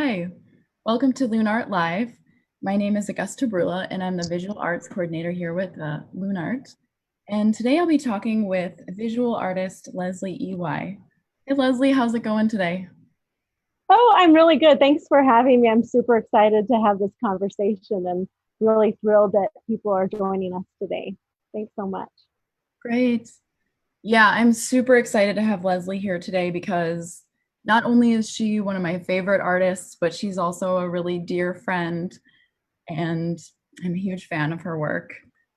Hi, welcome to LunART Live. My name is Augusta Brulla, and I'm the Visual Arts Coordinator here with LunART. And today I'll be talking with visual artist Leslie Iwai. Hey Leslie, how's it going today? Oh, I'm really good. Thanks for having me. I'm super excited to have this conversation and really thrilled that people are joining us today. Thanks so much. Great. Yeah, I'm super excited to have Leslie here today because not only is she one of my favorite artists, but she's also a really dear friend, and I'm a huge fan of her work.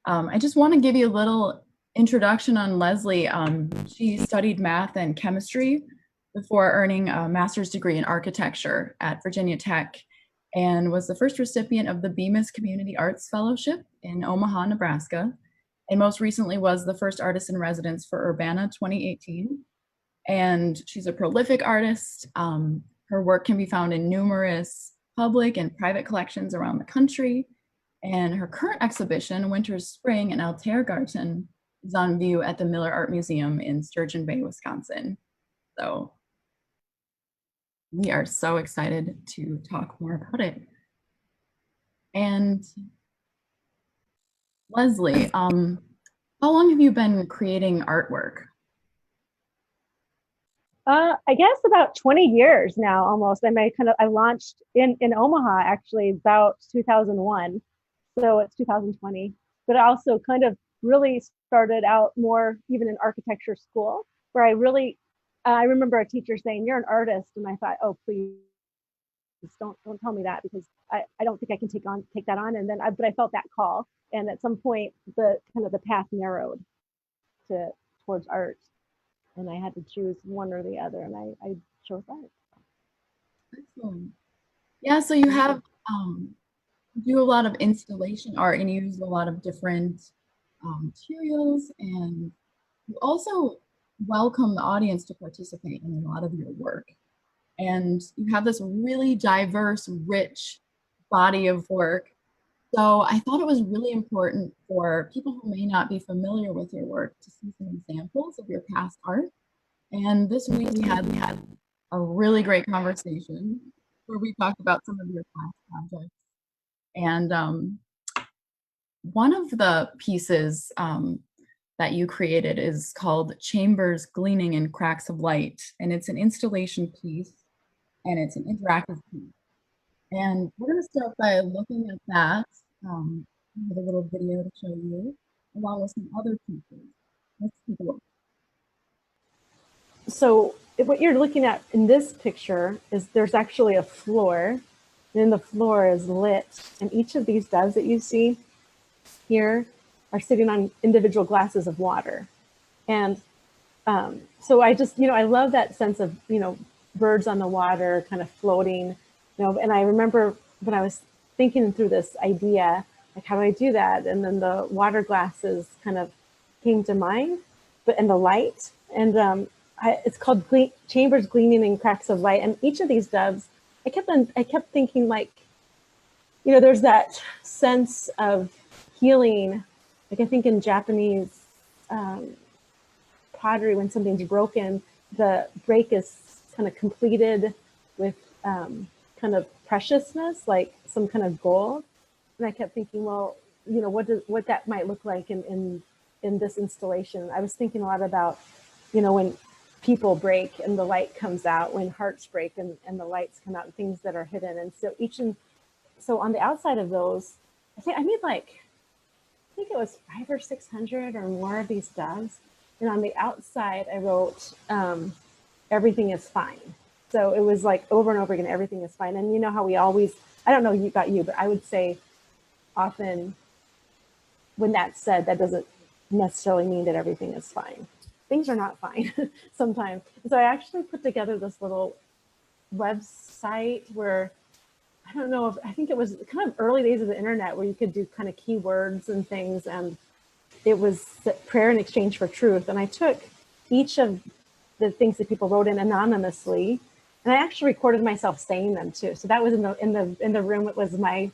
I just want to give you a little introduction on Leslie. She studied math and chemistry before earning a master's degree in architecture at Virginia Tech and was the first recipient of the Bemis Community Arts Fellowship in Omaha, Nebraska, and most recently was the first artist in residence for Urbana 2018. And she's a prolific artist. Her work can be found in numerous public and private collections around the country. And her current exhibition, Winter's Spring in Ältere Garten, is on view at the Miller Art Museum in Sturgeon Bay, Wisconsin. So we are so excited to talk more about it. And Leslie, how long have you been creating artwork? I guess about 20 years now, almost. I launched in Omaha actually about 2001, so it's 2020. But I also kind of really started out more even in architecture school, where I remember a teacher saying, "You're an artist," and I thought, "Oh, please don't tell me that because I don't think I can take that on." And then but I felt that call, and at some point the path narrowed to towards art, and I had to choose one or the other, and I chose art. Excellent. Yeah, so you have do a lot of installation art and you use a lot of different materials, and you also welcome the audience to participate in a lot of your work. And you have this really diverse, rich body of work. So I thought it was really important for people who may not be familiar with your work to see some examples of your past art. And this week we had a really great conversation where we talked about some of your past projects. And one of the pieces that you created is called Chambers Gleaming in Cracks of Light. And it's an installation piece and it's an interactive piece. And we're going to start by looking at that. I have a little video to show you, along with some other pieces. Let's take a look. So what you're looking at in this picture is there's actually a floor, and then the floor is lit, and each of these doves that you see here are sitting on individual glasses of water. And so I just, I love that sense of, birds on the water kind of floating, and I remember when I was thinking through this idea, like, how do I do that? And then the water glasses kind of came to mind, and the light, and it's called Chambers Gleaming in Cracks of Light. And each of these doves, I kept thinking, like, there's that sense of healing. Like, I think in Japanese pottery, when something's broken, the break is kind of completed with kind of preciousness, like some kind of gold. And I kept thinking, well, what that might look like in this installation. I was thinking a lot about, when people break and the light comes out, when hearts break and the lights come out, and things that are hidden. And so on the outside of those, I think it was 500 or 600 or more of these doves. And on the outside, I wrote, everything is fine. So it was like over and over again, everything is fine. And you know how we always, I don't know about you, but I would say often when that's said, that doesn't necessarily mean that everything is fine. Things are not fine sometimes. So I actually put together this little website where, I think it was kind of early days of the internet where you could do kind of keywords and things. And it was prayer in exchange for truth. And I took each of the things that people wrote in anonymously, and I actually recorded myself saying them too. So that was in the room. It was me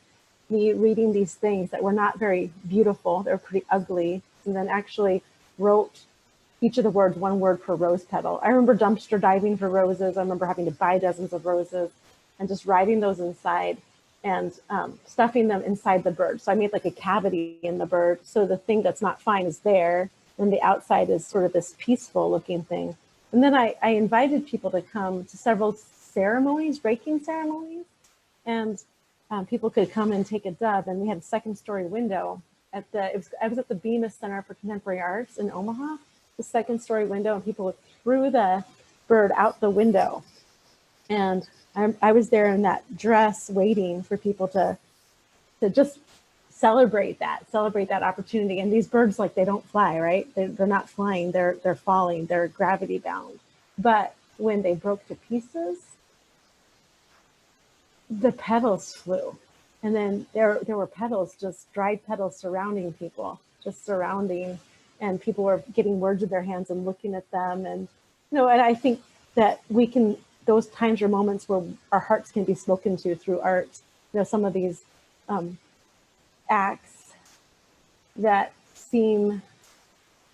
reading these things that were not very beautiful. They were pretty ugly. And then actually wrote each of the words, one word per rose petal. I remember dumpster diving for roses. I remember having to buy dozens of roses. and just riding those inside and stuffing them inside the bird. So I made like a cavity in the bird. So the thing that's not fine is there, and the outside is sort of this peaceful looking thing. And then I invited people to come to several ceremonies, breaking ceremonies, and people could come and take a dub. And we had a second story window at I was at the Bemis Center for Contemporary Arts in Omaha, the second story window, and people threw the bird out the window. And I was there in that dress waiting for people to just celebrate that opportunity. And these birds, like, they don't fly, right? They're not flying, they're falling, they're gravity bound. But when they broke to pieces, the petals flew. And then there were petals, just dried petals surrounding people, just surrounding, and people were getting words in their hands and looking at them. And, and I think that we can, those times or moments where our hearts can be spoken to through art, some of these acts that seem,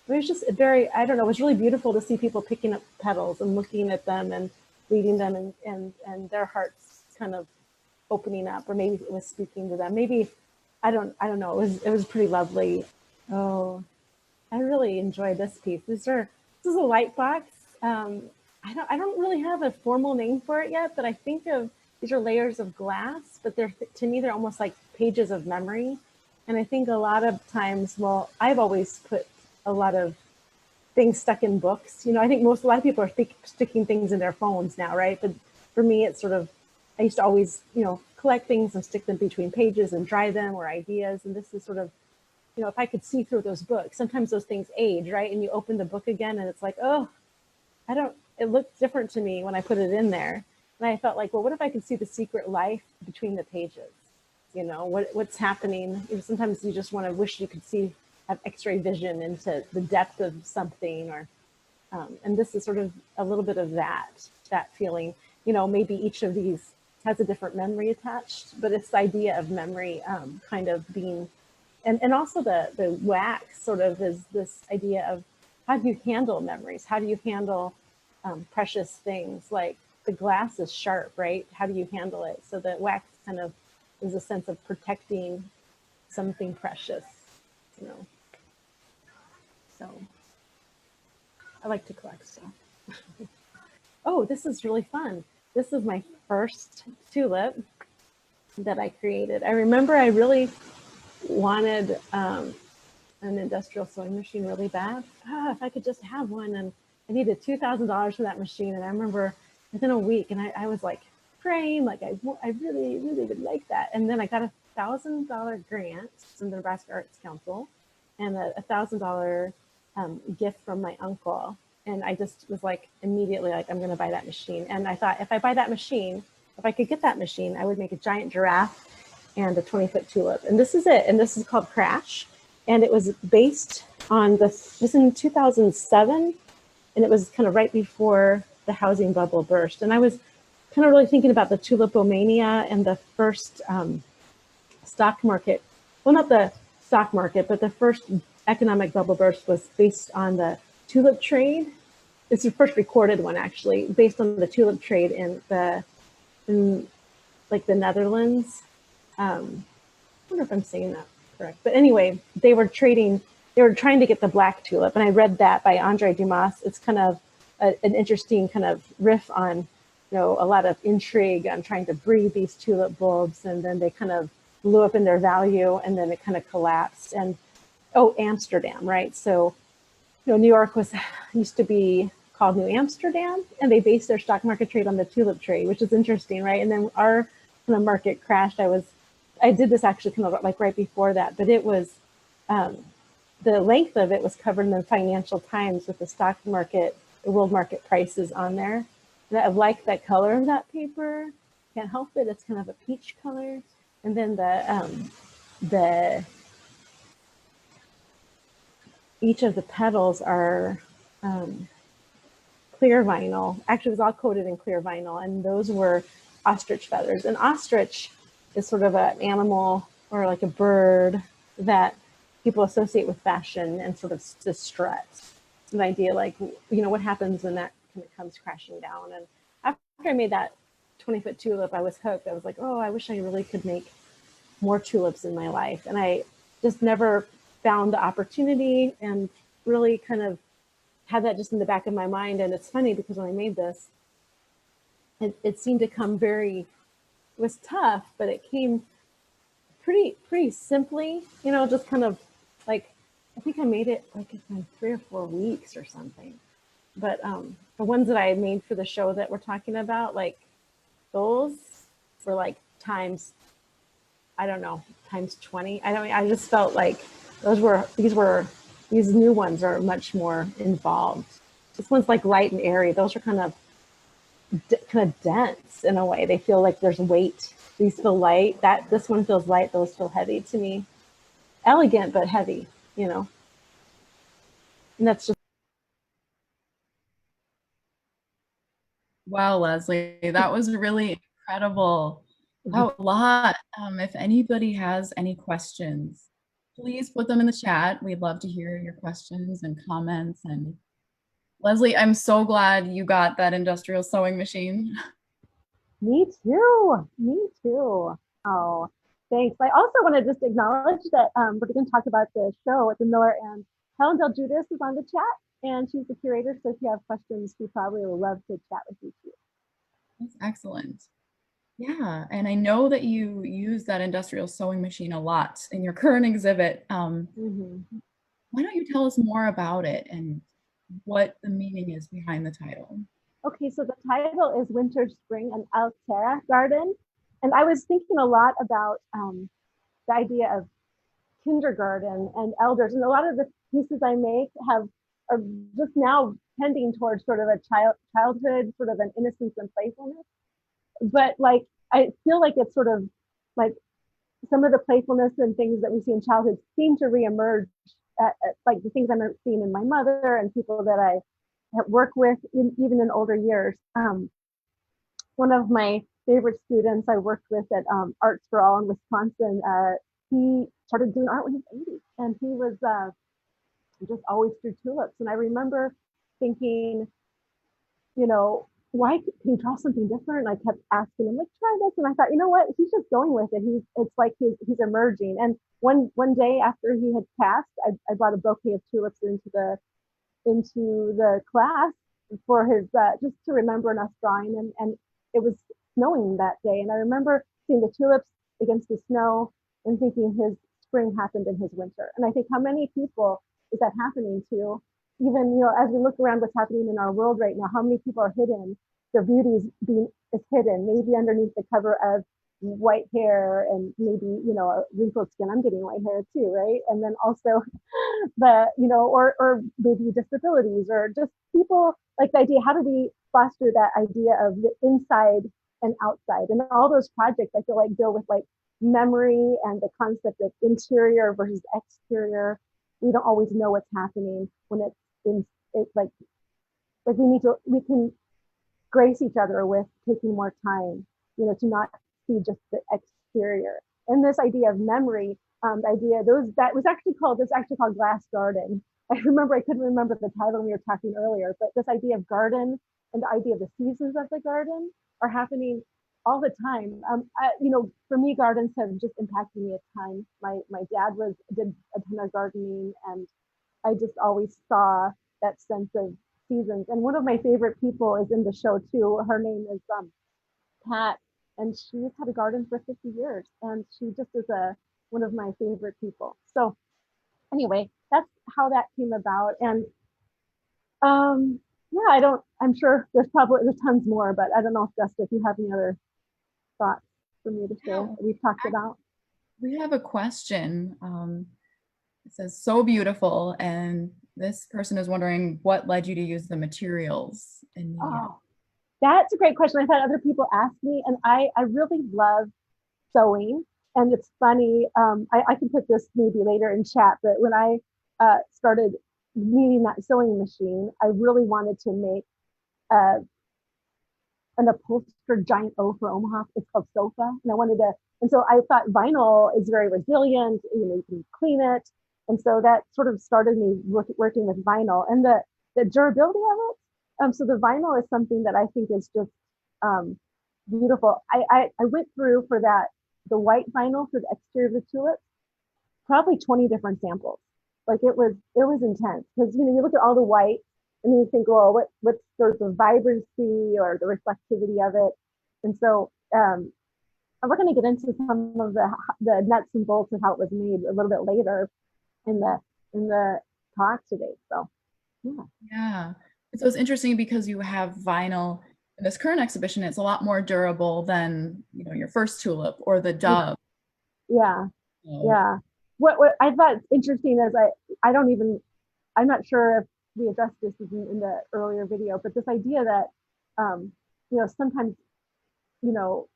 it was just very, I don't know, it was really beautiful to see people picking up petals and looking at them and reading them, and their hearts kind of opening up, or maybe it was speaking to them. Maybe, I don't know. It was pretty lovely. Oh, I really enjoyed this piece. This is a light box. I don't really have a formal name for it yet, but I think of these are layers of glass, but to me they're almost like pages of memory. And I think a lot of times, well, I've always put a lot of things stuck in books. I think a lot of people are sticking things in their phones now, right? But for me, it's sort of, I used to always, collect things and stick them between pages and dry them, or ideas. And this is sort of, if I could see through those books, sometimes those things age, right? And you open the book again and it's like, oh, it looked different to me when I put it in there. And I felt like, well, what if I could see the secret life between the pages? What's happening? Sometimes you just want to wish you could have X-ray vision into the depth of something, or, and this is sort of a little bit of that feeling. Maybe each of these has a different memory attached, but it's the idea of memory kind of being, and also the wax sort of is this idea of how do you handle memories? How do you handle precious things? Like the glass is sharp, right? How do you handle it? So the wax kind of is a sense of protecting something precious, So I like to collect stuff. Oh, this is really fun. This is my first tulip that I created. I remember I really wanted an industrial sewing machine really bad. If I could just have one. And I needed $2,000 for that machine. And I remember within a week, and I was like praying, like I really, really would like that. And then I got a $1,000 grant from the Nebraska Arts Council and a $1,000 gift from my uncle. And I just was like, immediately, like, I'm going to buy that machine. And I thought, if I buy that machine, if I could get that machine, I would make a giant giraffe and a 20-foot tulip. And this is it. And this is called Crash. And it was based on this was in 2007. And it was kind of right before the housing bubble burst. And I was kind of really thinking about the tulipomania and the first stock market. Well, not the stock market, but the first economic bubble burst was based on the tulip trade. It's the first recorded one, actually, based on the tulip trade in like the Netherlands. I wonder if I'm saying that correct, but anyway, they were trying to get the black tulip, and I read that by Andre Dumas. It's kind of an interesting kind of riff on, a lot of intrigue on trying to breed these tulip bulbs, and then they kind of blew up in their value, and then it kind of collapsed. And Amsterdam, right? So, New York used to be called New Amsterdam, and they based their stock market trade on the tulip trade, which is interesting, right? And then our kind of market crashed. I did this actually kind of like right before that, but it was, the length of it was covered in the Financial Times with the stock market, the world market prices on there. And I like that color of that paper. Can't help it. It's kind of a peach color. And then each of the petals are clear vinyl. Actually, it was all coated in clear vinyl, and those were ostrich feathers. And ostrich is sort of an animal or like a bird that people associate with fashion and sort of to strut. An idea like, what happens when that kind of comes crashing down. And after I made that 20-foot tulip, I was hooked. I was like, oh, I wish I really could make more tulips in my life. And I just never found the opportunity and really kind of had that just in the back of my mind. And it's funny because when I made this, it seemed to come very, it was tough, but it came pretty simply, you know, just kind of like, I think I made it like in 3 or 4 weeks or something. But the ones that I made for the show that we're talking about, like those were like times, I don't know, times 20. I just felt like these new ones are much more involved. This one's like light and airy. Those are kind of dense in a way. They feel like there's weight. These feel light. This one feels light. Those feel heavy to me. Elegant but heavy, you know. And that's just Wow, Leslie, that was really incredible. Wow, a lot. If anybody has any questions, please put them in the chat. We'd love to hear your questions and comments. And Leslie, I'm so glad you got that industrial sewing machine. me too. Me too. Oh, thanks. I also want to just acknowledge that we're going to talk about the show at the Miller, and Helen Del Judas is on the chat, and she's the curator. So if you have questions, she probably will love to chat with you too. That's excellent. Yeah, and I know that you use that industrial sewing machine a lot in your current exhibit. Mm-hmm. Why don't you tell us more about it and what the meaning is behind the title? Okay, so the title is Winter, Spring, and Ältere Garten. And I was thinking a lot about the idea of kindergarten and elders. And a lot of the pieces I make are just now tending towards sort of a childhood, sort of an innocence and playfulness. But like, I feel like it's sort of like some of the playfulness and things that we see in childhood seem to reemerge, like the things I'm seeing in my mother and people that I work with, even in older years. One of my favorite students I worked with at Arts for All in Wisconsin, he started doing art when he was 80, and he was just always drew tulips. And I remember thinking, you know, why can he draw something different? And I kept asking him, like, try this. And I thought, you know what? He's just going with it. It's like he's emerging. And one day after he had passed, I brought a bouquet of tulips into the class for his just to remember us drawing, and it was snowing that day, and I remember seeing the tulips against the snow and thinking his spring happened in his winter. And I think, how many people is that happening to? Even, you know, as we look around what's happening in our world right now, how many people are hidden, their beauty is hidden, maybe underneath the cover of white hair and maybe, you know, a wrinkled skin. I'm getting white hair too, right? And then also the, you know, or maybe disabilities, or just people, like the idea, how do we foster that idea of the inside and outside? And all those projects I feel like deal with like memory and the concept of interior versus exterior. We don't always know what's happening when it's like we can grace each other with taking more time, you know, to not see just the exterior. And this idea of memory, the idea that was actually called Glass Garden. I remember, I couldn't remember the title when we were talking earlier, but this idea of garden and the idea of the seasons of the garden are happening all the time. You know, for me, gardens have just impacted me a ton. My dad did a ton of gardening, and I just always saw that sense of seasons. And one of my favorite people is in the show too. Her name is Pat, and she's had a garden for 50 years, and she just is one of my favorite people. So anyway, that's how that came about. And yeah, I'm sure there's tons more, but I don't know, if Augusta, if you have any other thoughts for me to share that we've talked about. We have a question. It says, so beautiful. And this person is wondering what led you to use the materials in the. Oh, that's a great question. I've had other people ask me, and I really love sewing. And it's funny, I can put this maybe later in chat, but when I started needing that sewing machine, I really wanted to make an upholstered giant O for Omaha. It's called Sofa. And so I thought vinyl is very resilient, you know, you can clean it. And so that sort of started me working with vinyl and the durability of it. So the vinyl is something that I think is just beautiful. I went through for that, the white vinyl for the exterior of the tulip, probably 20 different samples. Like it was intense because you look at all the white and then you think, well, what's sort of the vibrancy or the reflectivity of it, and so we're going to get into some of the nuts and bolts of how it was made a little bit later in the talk today. So yeah, Yeah. So it's interesting because you have vinyl in this current exhibition. It's a lot more durable than, your first tulip or the dove. yeah, So, yeah. What I thought interesting is I don't even, I'm not sure if we addressed this in the earlier video, but this idea that sometimes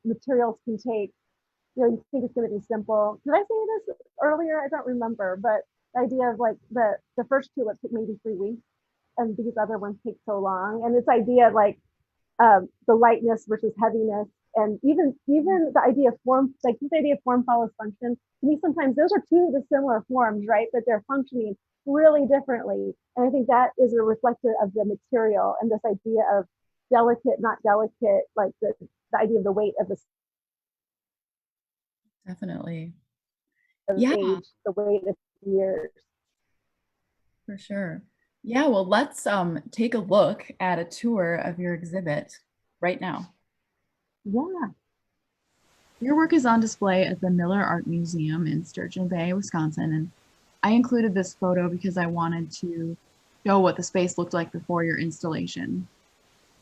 materials can take, you think it's going to be simple. Did I say this earlier? I don't remember, but the idea of like the first tulip took maybe 3 weeks, and these other ones take so long, and this idea of like the lightness versus heaviness, and even the idea of form, like this idea of form follows function. To me, sometimes those are two of the similar forms, right? But they're functioning really differently, and I think that is a reflective of the material and this idea of delicate, not delicate, like the idea of the weight of the definitely. Yeah, age, the weight of years. for sure. Yeah, well, let's take a look at a tour of your exhibit right now. Yeah, Your work is on display at the Miller Art Museum in Sturgeon Bay, Wisconsin, and I included this photo because I wanted to show what the space looked like before your installation.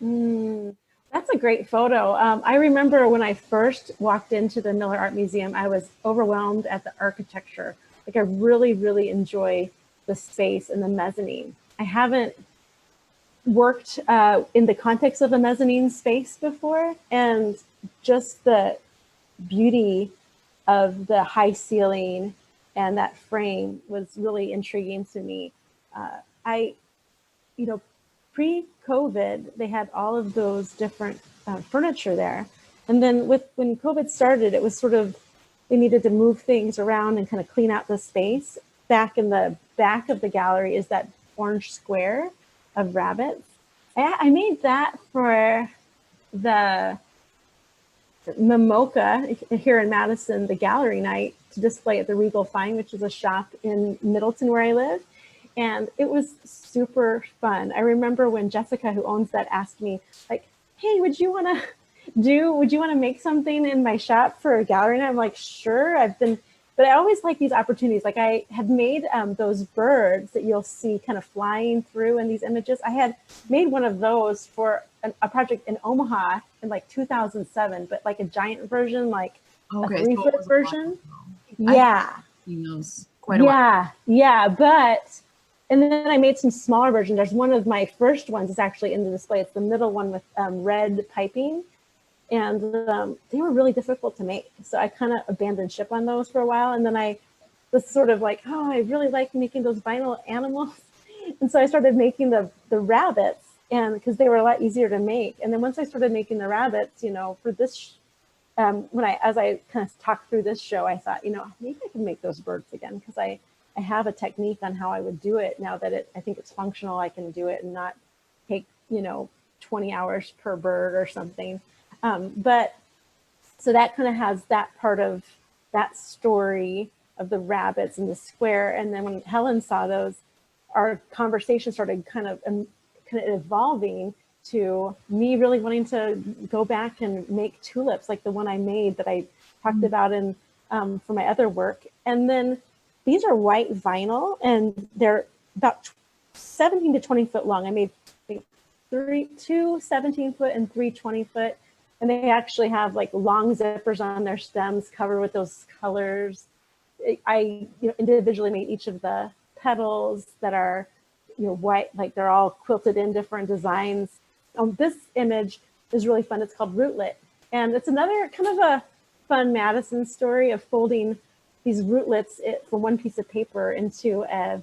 mm, that's a great photo. I remember when I first walked into the Miller Art Museum, I was overwhelmed at the architecture. Like I really, really enjoy the space and the mezzanine. I haven't worked in the context of a mezzanine space before, and just the beauty of the high ceiling and that frame was really intriguing to me. I, you know, pre-COVID, they had all of those different furniture there. And then when COVID started, it was sort of, they needed to move things around and kind of clean out the space. Back in the back of the gallery is that orange square of rabbits. I made that for the Mimoka here in Madison, the gallery night to display at the Regal Fine, which is a shop in Middleton where I live. And it was super fun. I remember when Jessica, who owns that, asked me, like, hey, would you want to make something in my shop for a gallery night? I'm like, sure. But I always like these opportunities. Like I had made those birds that you'll see kind of flying through in these images. I had made one of those for a project in Omaha in like 2007, but like a giant version, like a Okay, so it 3-foot was a while version. ago. I've Yeah, seen those quite a while. yeah. And then I made some smaller versions. There's one of my first ones is actually in the display. It's the middle one with red piping. And they were really difficult to make. So I kind of abandoned ship on those for a while. And then I was sort of like, oh, I really like making those vinyl animals. And so I started making the rabbits, and because they were a lot easier to make. And then once I started making the rabbits, for this, as I kind of talked through this show, I thought, maybe I can make those birds again, because I have a technique on how I would do it now that I think it's functional. I can do it and not take, 20 hours per bird or something. But so that kind of has that part of that story of the rabbits and the square. And then when Helen saw those, our conversation started kind of evolving to me really wanting to go back and make tulips like the one I made that I talked about in for my other work. And then these are white vinyl, and they're about 17 to 20 foot long. I made two 17-foot and 3 20-foot. And they actually have like long zippers on their stems covered with those colors. I individually made each of the petals that are white, like they're all quilted in different designs. This image is really fun. It's called Rootlet. And it's another kind of a fun Madison story of folding these rootlets from one piece of paper into a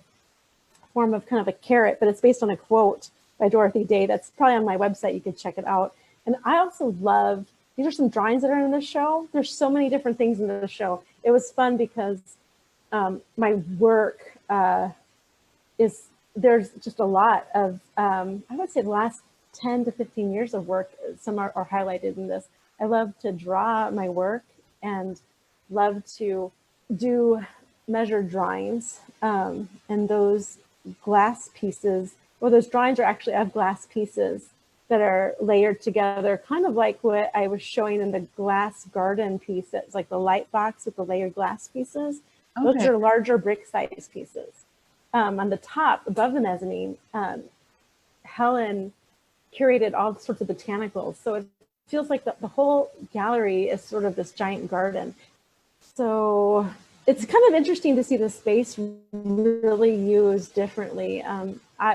form of kind of a carrot, but it's based on a quote by Dorothy Day. That's probably on my website. You could check it out. And I also love, these are some drawings that are in the show. There's so many different things in the show. It was fun because my work there's just a lot of, I would say the last 10 to 15 years of work, some are highlighted in this. I love to draw my work and love to do measured drawings. And those glass pieces, or those drawings are actually of glass pieces that are layered together, kind of like what I was showing in the glass garden piece. It's like the light box with the layered glass pieces. Those Okay. are larger brick size pieces. On the top, above the mezzanine, Helen curated all sorts of botanicals. So it feels like the whole gallery is sort of this giant garden. So it's kind of interesting to see the space really used differently.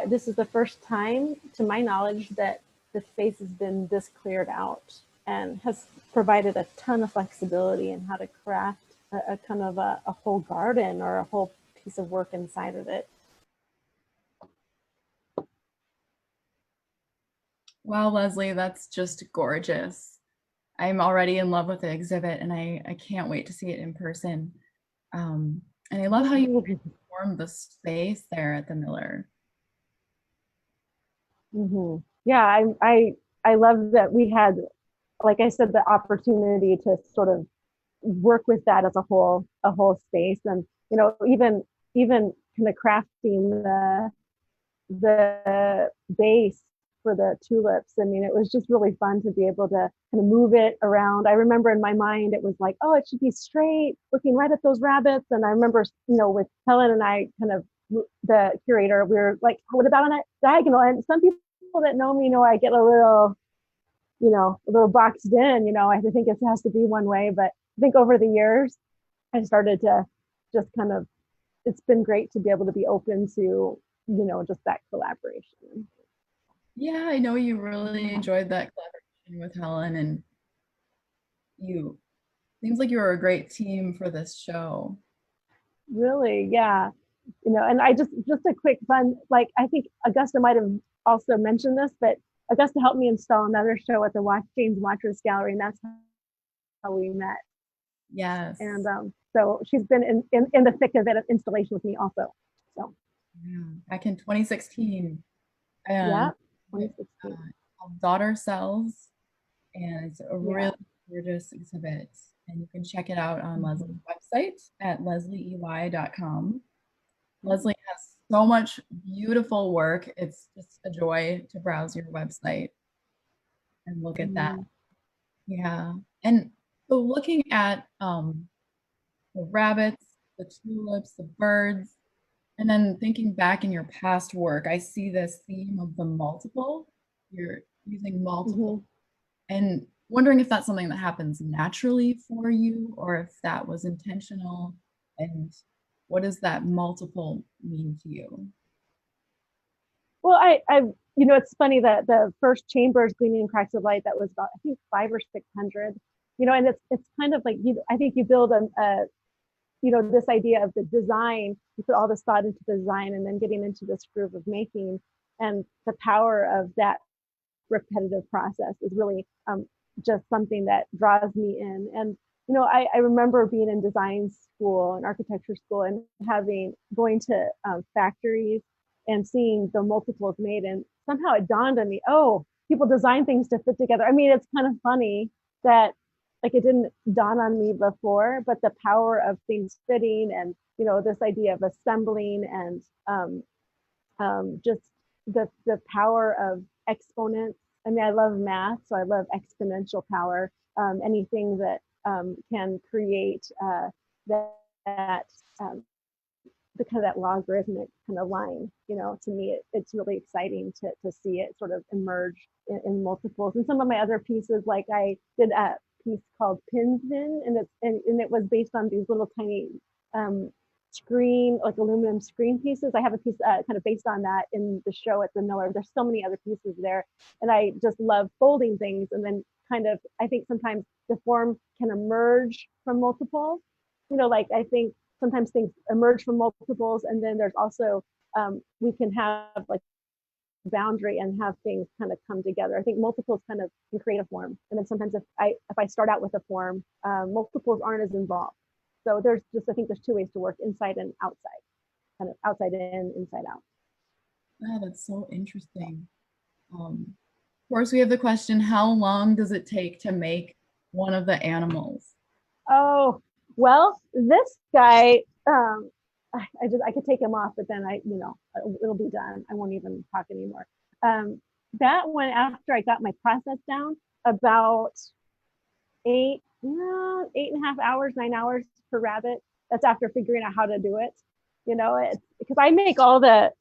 This is the first time, to my knowledge, that the space has been this cleared out and has provided a ton of flexibility in how to craft a kind of a whole garden or a whole piece of work inside of it. Wow, Leslie, that's just gorgeous. I'm already in love with the exhibit and I can't wait to see it in person. And I love how you transformed the space there at the Miller. Mm-hmm. Yeah, I love that we had, like I said, the opportunity to sort of work with that as a whole space, and even kind of crafting the base for the tulips. I mean, it was just really fun to be able to kind of move it around. I remember in my mind it was like, oh, it should be straight, looking right at those rabbits. And I remember, with Helen and I, kind of the curator, we were like, what about on a diagonal? And some people that know me know I get a little boxed in. I think it has to be one way. But I think over the years, I started to just kind of, it's been great to be able to be open to, just that collaboration. Yeah, I know you really enjoyed that collaboration with Helen, and you seems like you were a great team for this show. Really, yeah. And I just a quick fun, like, I think Augusta might have also mentioned this, but Augusta helped me install another show at the James Waters Gallery, and that's how we met. Yes. And so she's been in the thick of it, of installation with me also. So Yeah. Back in 2016. yeah, And it's 2016. called Daughter Cells, and it's a Yeah. really gorgeous exhibit. And you can check it out on Leslie's Mm-hmm. website at leslieiwai.com. Leslie has so much beautiful work. It's just a joy to browse your website and look at that. Mm-hmm. Yeah. And so looking at the rabbits, the tulips, the birds, and then thinking back in your past work, I see this theme of the multiple. You're using multiple Mm-hmm. and wondering if that's something that happens naturally for you or if that was intentional. And what does that multiple mean to you? Well, it's funny that the first chambers gleaming in cracks of light, that was about, I think, 500 or 600. And it's kind of like, I think you build this idea of the design, you put all this thought into the design, and then getting into this groove of making, and the power of that repetitive process is really just something that draws me in. And I remember being in design school and architecture school, and going to factories and seeing the multiples made, and somehow it dawned on me, oh, people design things to fit together. I mean, it's kind of funny that, like, it didn't dawn on me before, but the power of things fitting, and this idea of assembling, and just the power of exponents. I mean, I love math, so I love exponential power. Anything that can create that the kind of that logarithmic kind of line. To me, it's really exciting to see it sort of emerge in multiples. And some of my other pieces, like I did a piece called Pinsvin, and it was based on these little tiny like aluminum screen pieces. I have a piece kind of based on that in the show at the Miller. There's so many other pieces there, and I just love folding things. And then kind of, I think sometimes the form can emerge from multiples. Like, I think sometimes things emerge from multiples, and then there's also we can have like boundary and have things kind of come together. I think multiples kind of can create a form, and then sometimes if I start out with a form, multiples aren't as involved. So I think there's two ways to work: inside and outside, kind of outside in, inside out. Yeah, that's so interesting. Of course, we have the question, how long does it take to make one of the animals? Oh, well, this guy, I could take him off, but then it'll be done. I won't even talk anymore. That one, after I got my process down, about 8.5 hours, 9 hours per rabbit. That's after figuring out how to do it. It's because I make all the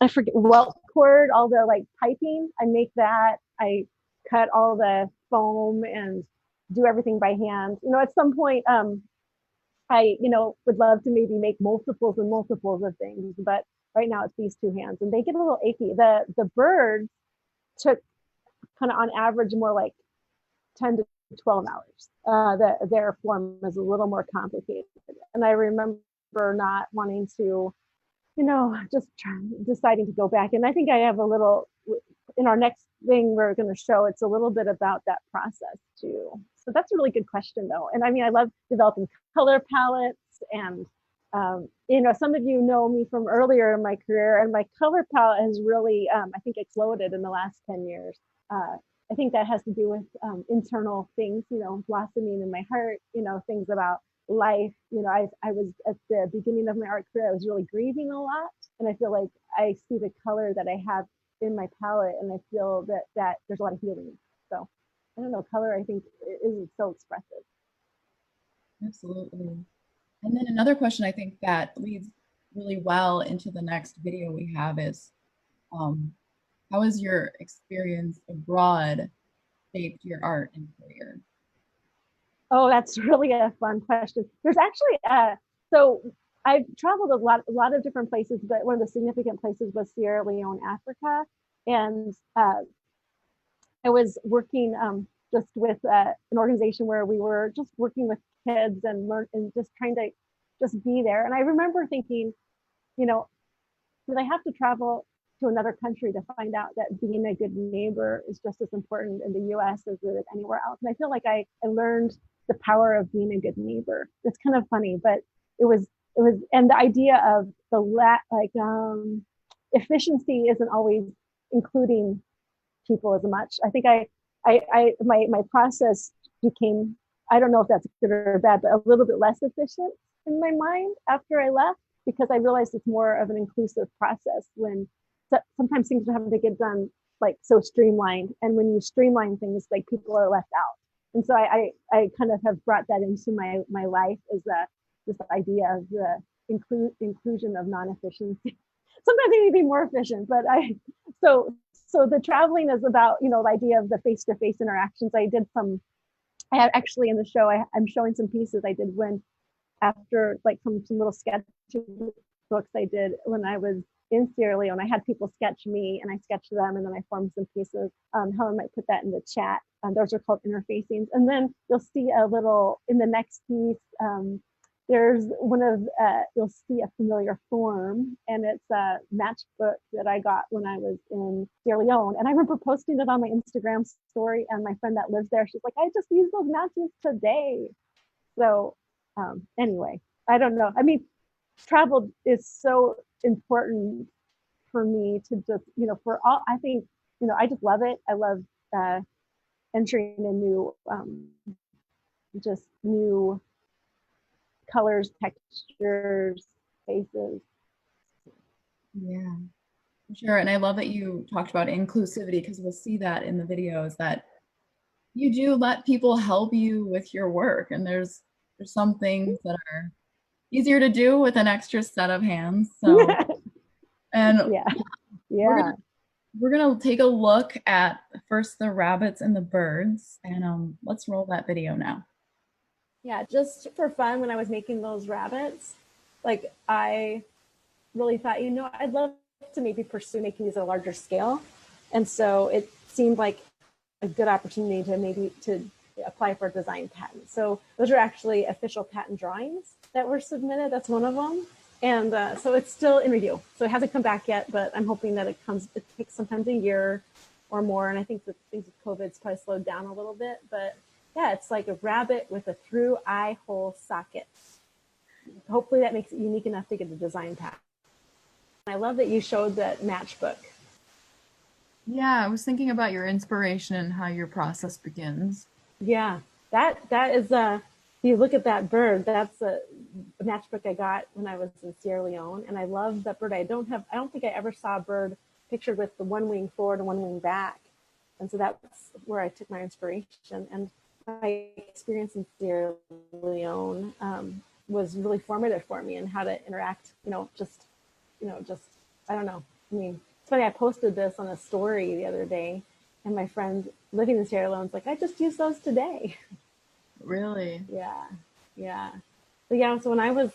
I forget welt cord, all the like piping. I make that. I cut all the foam and do everything by hand. At some point, I would love to maybe make multiples and multiples of things, but right now it's these two hands, and they get a little achy. The birds took kind of on average more like 10 to 12 hours. Their form is a little more complicated, and I remember not wanting to just deciding to go back. And I think I have a little, in our next thing we're going to show, it's a little bit about that process too. So that's a really good question though. And I mean, I love developing color palettes, and some of you know me from earlier in my career, and my color palette has really, I think, exploded in the last 10 years. I think that has to do with internal things, blossoming in my heart, things about life. I was at the beginning of my art career, I was really grieving a lot. And I feel like I see the color that I have in my palette, and I feel that there's a lot of healing. So I don't know, color, I think, isn't so expressive. Absolutely. And then another question I think that leads really well into the next video we have is, how has your experience abroad shaped your art and career? Oh, that's really a fun question. There's actually so I've traveled a lot of different places, but one of the significant places was Sierra Leone, Africa, and I was working just with an organization where we were just working with kids and learn and just trying to just be there. And I remember thinking, did I have to travel to another country to find out that being a good neighbor is just as important in the US as it is anywhere else? And I feel like I learned the power of being a good neighbor. It's kind of funny, but it was, and the idea of efficiency isn't always including people as much. I think my process became, I don't know if that's good or bad, but a little bit less efficient in my mind after I left, because I realized it's more of an inclusive process when sometimes things have to get done like so streamlined, and when you streamline things, like people are left out. And so I kind of have brought that into my life as this idea of the inclusion of non-efficiency. Sometimes they need to be more efficient, but so the traveling is about the idea of the face-to-face interactions. I have actually in the show, I'm showing some pieces I did when after like some little sketch books I did when I was in Sierra Leone. I had people sketch me and I sketched them, and then I formed some pieces. Helen might put that in the chat. Those are called interfacings. And then you'll see a little in the next piece. There's you'll see a familiar form, and it's a matchbook that I got when I was in Sierra Leone. And I remember posting it on my Instagram story, and my friend that lives there, she's like, I just used those matches today. So anyway, I don't know. I mean, travel is so important for me to just, for all, I think, I just love it. I love entering in just new colors, textures, faces. Yeah, for sure. And I love that you talked about inclusivity, because we'll see that in the videos that you do let people help you with your work. And there's some things that are easier to do with an extra set of hands. So, and yeah, we're yeah. gonna take a look at first the rabbits and the birds, and let's roll that video now. Yeah, just for fun, when I was making those rabbits, like I really thought, I'd love to maybe pursue making these at a larger scale. And so it seemed like a good opportunity to maybe to apply for a design patent. So those are actually official patent drawings that were submitted. That's one of them. And so it's still in review. So it hasn't come back yet, but I'm hoping that it takes sometimes a year or more. And I think that things with COVID's probably slowed down a little bit, but yeah, it's like a rabbit with a through eye hole socket. Hopefully that makes it unique enough to get a design patent. I love that you showed that matchbook. Yeah, I was thinking about your inspiration and how your process begins. Yeah, that is a. If you look at that bird, that's a matchbook I got when I was in Sierra Leone, and I love that bird. I don't think I ever saw a bird pictured with the one wing forward and one wing back, and so that's where I took my inspiration. And my experience in Sierra Leone was really formative for me and how to interact. Just I don't know. I mean, it's funny. I posted this on a story the other day, and my friend living in Sierra Leone's like, I just used those today. Really? Yeah, yeah. But yeah, so when I was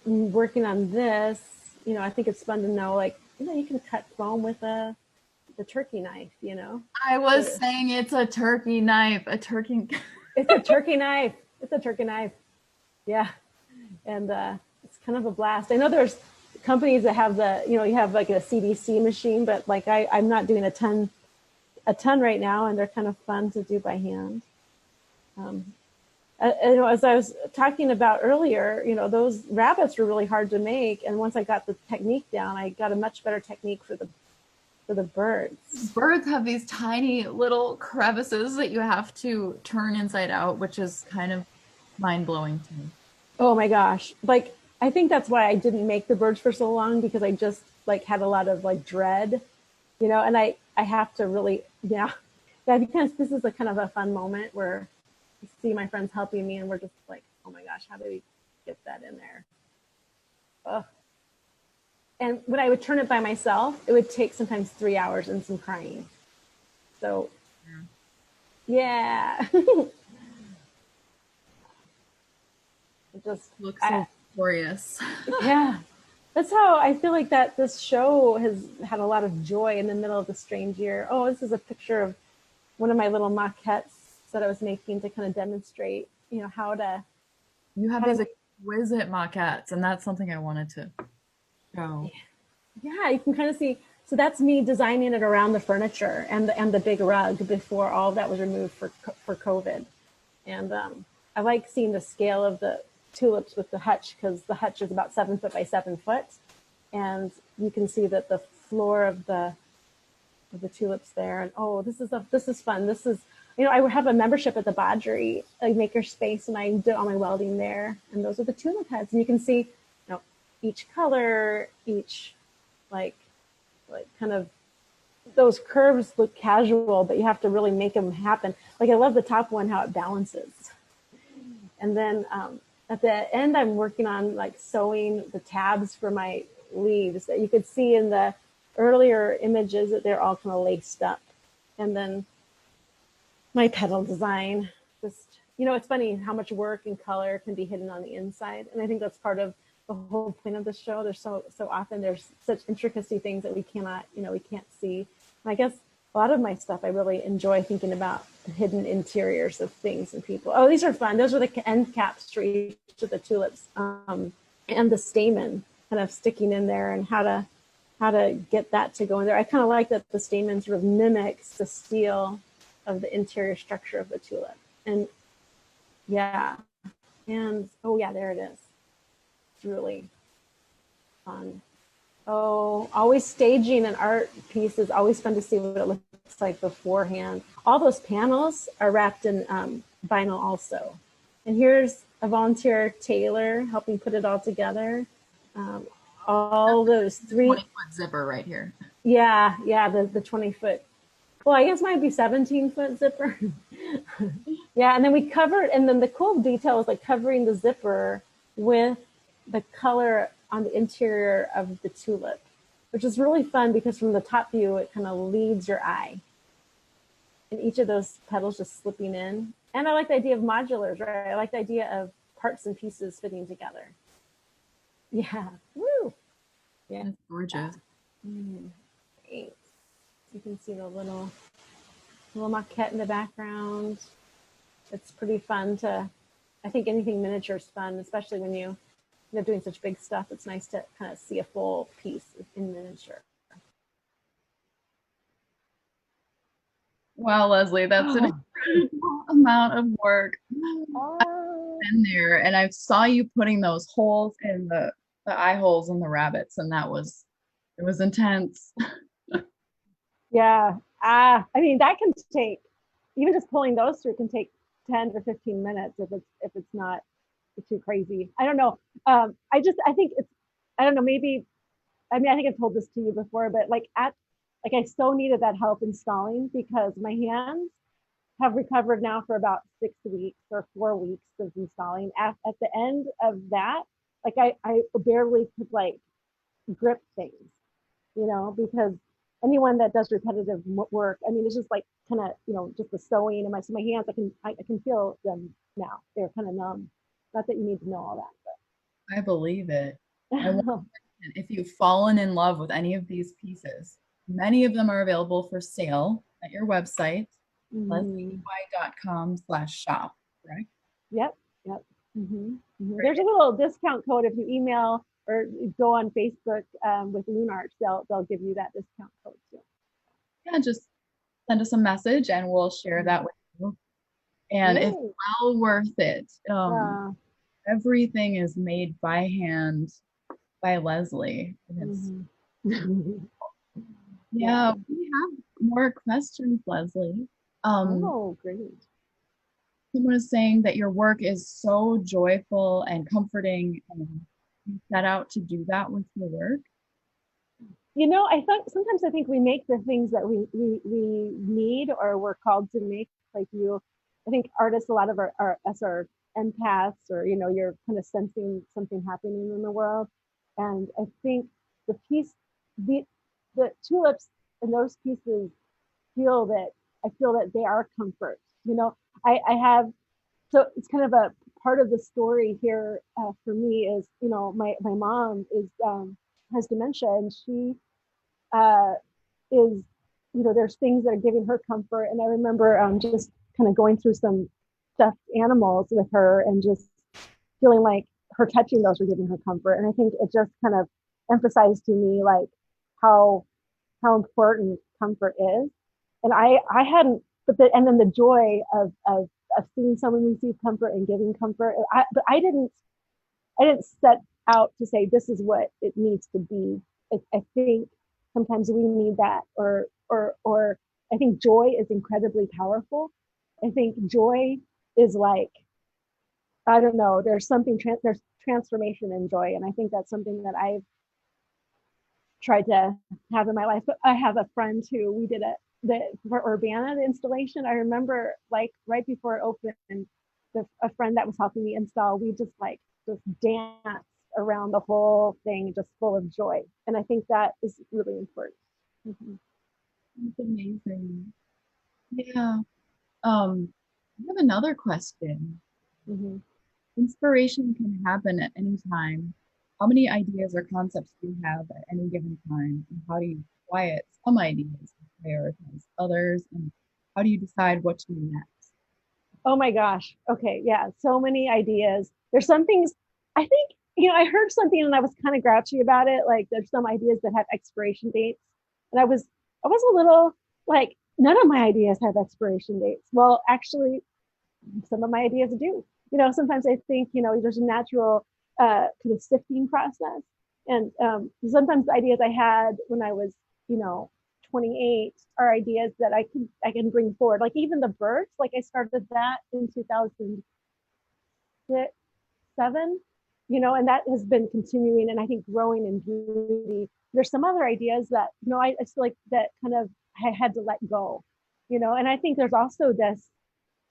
working on this, I think it's fun to know, like, you can cut foam with the turkey knife. I was So saying it's a turkey knife, a turkey. it's a turkey knife. It's a turkey knife. Yeah, and it's kind of a blast. I know there's companies that have you have like a CDC machine, but like I'm not doing a ton right now, and they're kind of fun to do by hand. Um, as I was talking about earlier, those rabbits were really hard to make, and once I got the technique down, I got a much better technique for the birds. Birds have these tiny little crevices that you have to turn inside out, which is kind of mind blowing to me. Oh my gosh! Like I think that's why I didn't make the birds for so long, because I just like had a lot of like dread, and I have to really yeah, because this is a kind of a fun moment where I see my friends helping me, and we're just like, oh my gosh, how do we get that in there? Ugh. And when I would turn it by myself, it would take sometimes 3 hours and some crying. So yeah, it just Looks I, so glorious. yeah. That's how I feel like that this show has had a lot of joy in the middle of the strange year. Oh, this is a picture of one of my little maquettes that I was making to kind of demonstrate, how to You have how to these make. exquisite maquettes, and that's something I wanted to show. Yeah, you can kind of see. So that's me designing it around the furniture and the big rug before all of that was removed for COVID. And I like seeing the scale of the tulips with the hutch, because the hutch is about 7 foot by 7 foot, and you can see that the floor of the tulips there. And oh, this is fun. This is I have a membership at the Badgery, like maker space, and I did all my welding there. And those are the tulip heads, and you can see each color, each like kind of those curves look casual, but you have to really make them happen. Like I love the top one, how it balances. And then at the end, I'm working on like sewing the tabs for my leaves that you could see in the earlier images that they're all kind of laced up. And then my petal design, just, it's funny how much work and color can be hidden on the inside. And I think that's part of the whole point of the show. There's so often there's such intricacy things that we can't see. And I guess a lot of my stuff, I really enjoy thinking about the hidden interiors of things and people. Oh, these are fun. Those are the end caps for each of the tulips, and the stamen kind of sticking in there, and how to get that to go in there. I kind of like that the stamen sort of mimics the steel of the interior structure of the tulip. And yeah, and oh yeah, there it is. It's really fun. Oh, always staging an art piece is always fun to see what it looks like beforehand. All those panels are wrapped in vinyl also. And here's a volunteer tailor helping put it all together. Um, all those 20-foot zipper right here. yeah, the 20 foot. Well, I guess it might be 17-foot zipper. Yeah, and then and then the cool detail is like covering the zipper with the color on the interior of the tulip, which is really fun because from the top view, it kind of leads your eye. And each of those petals just slipping in. And I like the idea of modulars, right? I like the idea of parts and pieces fitting together. Yeah. Woo. Yeah. It's gorgeous. Thanks. You can see the little maquette in the background. It's pretty fun I think anything miniature is fun, especially when you're doing such big stuff. It's nice to kind of see a full piece in miniature. Wow, Leslie, that's an Oh, incredible amount of work. I've been there and I saw you putting those holes in the eye holes in the rabbits, and it was intense. Yeah. I mean, that can take, even just pulling those through can take 10 to 15 minutes if it's not too crazy. I don't know. I think it's, I don't know, maybe, I mean, I think I've told this to you before, but like I so needed that help installing because my hands have recovered now for about 6 weeks or 4 weeks of installing. At the end of that, like I barely could like grip things, because anyone that does repetitive work, I mean, it's just like kind of, just the sewing and my hands, I can feel them now. They're kind of numb. Not that you need to know all I believe it. I want that, if you've fallen in love with any of these pieces, many of them are available for sale at your website, mm-hmm. leslieui.com/shop, right? Yep, yep. There's a Great. little discount code if you email or go on Facebook with LunART. They'll give you that discount code too. Yeah, just send us a message and we'll share that with you. And it's Yay. well worth it. Uh, Everything is made by hand by Leslie. And it's, mm-hmm. yeah, Yeah. we have more questions, Leslie. Um, Oh, great. Someone is saying that your work is so joyful and comforting, and you set out to do that with your work. I thought sometimes I think we make the things that we need or we're called to make. Like you, I think artists, a lot of us are empaths, or you're kind of sensing something happening in the world. And I think the piece, the the tulips and those pieces feel that I feel that they are comfort. I have, so it's kind of a part of the story here for me is my mom is has dementia, and she uh, is, there's things that are giving her comfort. And I remember just kind of going through some stuffed animals with her and just feeling like her touching those were giving her comfort. And I think it just kind of emphasized to me like how important comfort is. And I hadn't, and then the joy of seeing someone receive comfort and giving comfort. But I didn't set out to say this is what it needs to be. I think sometimes we need that, or I think joy is incredibly powerful. I think joy is like, I don't know. There's transformation in joy, and I think that's something that I've tried to have in my life. But I have a friend who we did for Urbana, the installation. I remember like right before it opened, a friend that was helping me install, we just danced around the whole thing, just full of joy. And I think that is really important. Mm-hmm. It's amazing. Yeah. I have another question. Mm-hmm. Inspiration can happen at any time. How many ideas or concepts do you have at any given time? And how do you quiet some ideas and prioritize others? And how do you decide what to do next? Oh my gosh. Okay. Yeah. So many ideas. There's some things I think, I heard something and I was kind of grouchy about it. Like there's some ideas that have expiration dates. And I was a little like, none of my ideas have expiration dates. Well, actually, some of my ideas do. Sometimes I think, there's a natural kind of sifting process. And sometimes the ideas I had when I was, you know, 28 are ideas that I can bring forward. Like even the birds, like I started that in 2007, and that has been continuing and I think growing in beauty. There's some other ideas that, I feel like that kind of I had to let go, and I think there's also this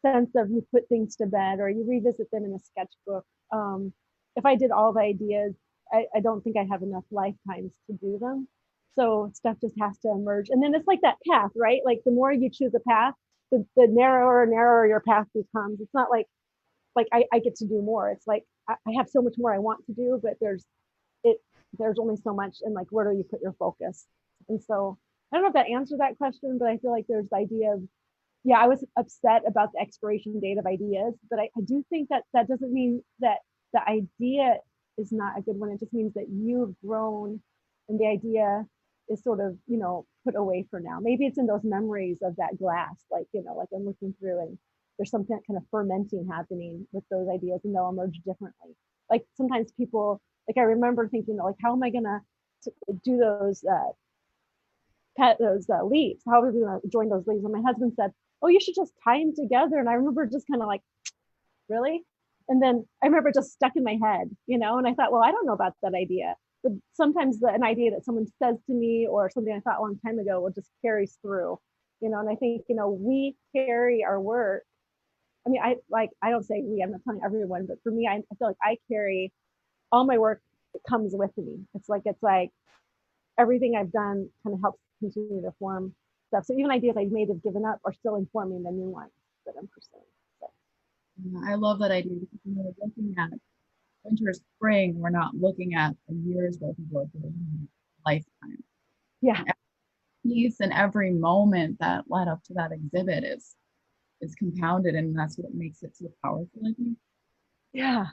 sense of you put things to bed or you revisit them in a sketchbook. If I did all the ideas, I don't think I have enough lifetimes to do them. So stuff just has to emerge. And then it's like that path, right? Like the more you choose a path, the narrower and narrower your path becomes. It's not like I get to do more. It's like I have so much more I want to do, but it there's only so much, and like where do you put your focus? And so I don't know if that answered that question, but I feel like there's the idea of, yeah, I was upset about the expiration date of ideas, but I do think that that doesn't mean that the idea is not a good one. It just means that you've grown and the idea is sort of, put away for now. Maybe it's in those memories of that glass, like, like I'm looking through and there's something kind of fermenting happening with those ideas and they'll emerge differently. Like sometimes people, like I remember thinking, like, how am I going to do those pet those leaves. How are we going to join those leaves? And my husband said, "Oh, you should just tie them together." And I remember just kind of like, really? And then I remember it just stuck in my head, you know, and I thought, well, I don't know about that idea. But sometimes an idea that someone says to me or something I thought a long time ago will just carries through, you know, and I think, you know, we carry our work. I mean, I don't say we, I'm not telling everyone, but for me, I feel like I carry all my work comes with me. It's like everything I've done kind of helps continue to form stuff. So even ideas I may have given up are still informing the new ones that I'm pursuing. So. I love that idea because when we're looking at winter, spring, we're not looking at a year's worth of work, we're looking at a lifetime. Yeah. And every piece and every moment that led up to that exhibit is compounded, and that's what makes it so powerful, I think. Yeah.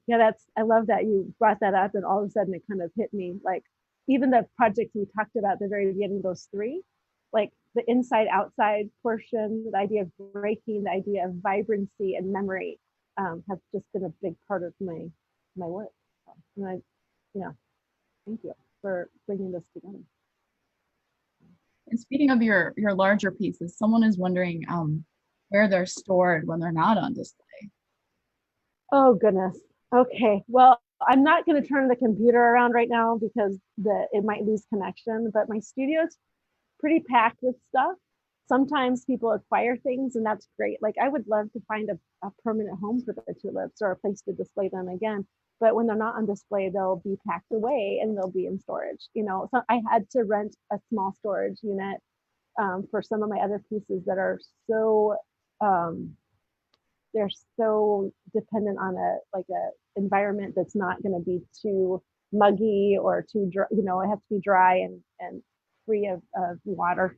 That's, I love that you brought that up, and all of a sudden it kind of hit me. Like even the projects we talked about at the very beginning, those three, like the inside outside portion, the idea of breaking, the idea of vibrancy and memory, have just been a big part of my work. And thank you for bringing this together. And speaking of your larger pieces, someone is wondering where they're stored when they're not on display. Oh goodness. Okay. Well, I'm not going to turn the computer around right now because it might lose connection, but my studio is pretty packed with stuff. Sometimes people acquire things, and that's great. Like I would love to find a permanent home for the tulips or a place to display them again. But when they're not on display, they'll be packed away and they'll be in storage. You know, so I had to rent a small storage unit for some of my other pieces that are so um, they're so dependent on a environment that's not going to be too muggy or too dry. You know, it has to be dry and free of water.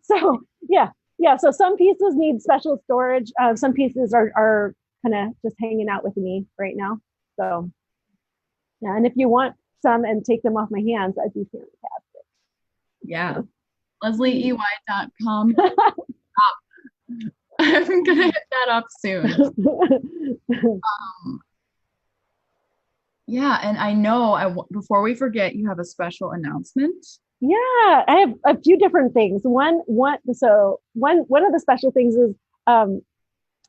So yeah. So some pieces need special storage. Some pieces are kind of just hanging out with me right now. So yeah, and if you want some and take them off my hands, I'd be fantastic. Yeah. LeslieEY.com. I'm gonna hit that up soon. Yeah, and I know before we forget, you have a special announcement. Yeah, I have a few different things. One of the special things is I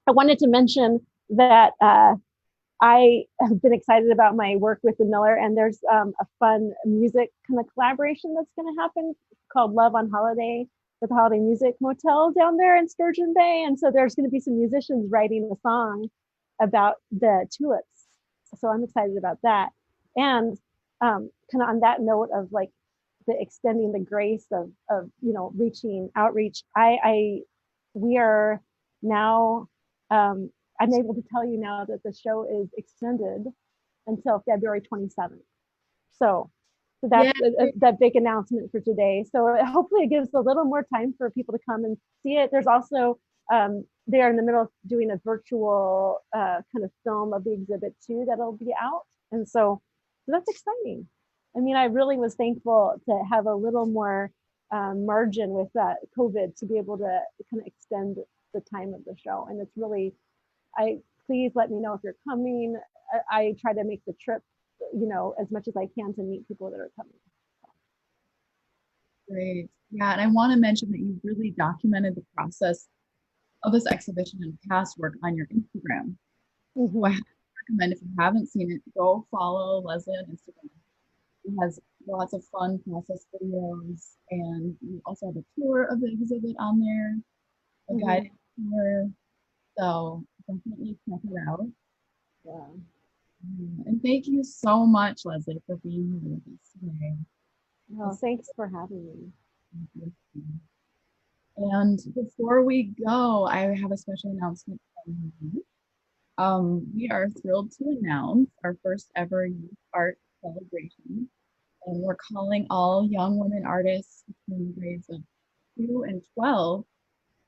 wanted to mention that I have been excited about my work with the Miller, and there's a fun music kind of collaboration that's going to happen called Love on Holiday with the Holiday Music Motel down there in Sturgeon Bay. And so there's going to be some musicians writing a song about the tulips. So I'm excited about that. And kind of on that note of like the extending the grace of reaching outreach, we are now I'm able to tell you now that the show is extended until February 27th. So that's that big announcement for today. So hopefully it gives a little more time for people to come and see it. There's also they are in the middle of doing a virtual kind of film of the exhibit too that'll be out, and so that's exciting. I mean, I really was thankful to have a little more margin with COVID to be able to kind of extend the time of the show, and it's really please let me know if you're coming. I try to make the trip, as much as I can to meet people that are coming. Great. Yeah, and I want to mention that you really documented the process of this exhibition and past work on your Instagram. So I recommend, if you haven't seen it, go follow Leslie on Instagram. He has lots of fun process videos, and you also have a tour of the exhibit on there, a guided tour. So definitely check it out. Yeah. And thank you so much, Leslie, for being here with us today. Well, thanks for having me. And before we go, I have a special announcement from you. We are thrilled to announce our first ever youth art celebration. And we're calling all young women artists between the grades of 2 and 12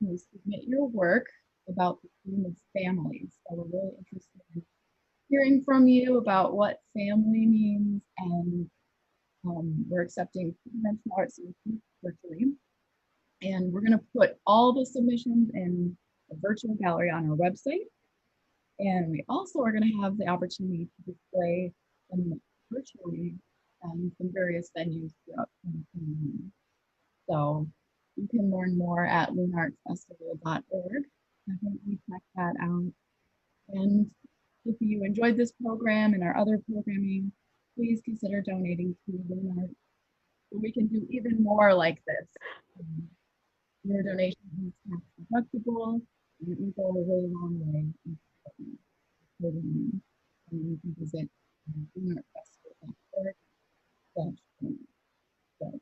to submit your work about the theme of families. So we're really interested in hearing from you about what family means, and we're accepting conventional art submissions virtually. And we're going to put all the submissions in a virtual gallery on our website. And we also are going to have the opportunity to display them virtually in various venues throughout 2021. So you can learn more at lunartfestival.org. Definitely check that out. And if you enjoyed this program and our other programming, please consider donating to LunART so we can do even more like this. Your donation is tax deductible and it will go a really long way in supporting programming. And you can visit lunartfestival.org. So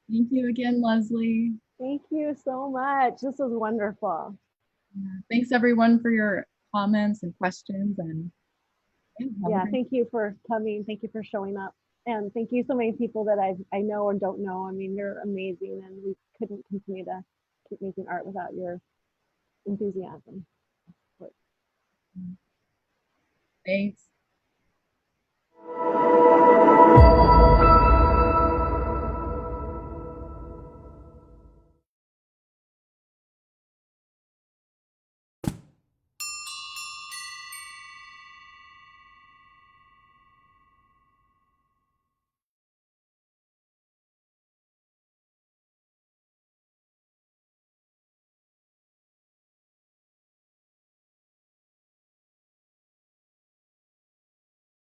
thank you again, Leslie. Thank you so much. This was wonderful. Thanks everyone for your comments and questions, and Yeah, thank you for coming. Thank you for showing up. And thank you so many people that I know or don't know. I mean, you're amazing, and we couldn't continue to keep making art without your enthusiasm. Thanks.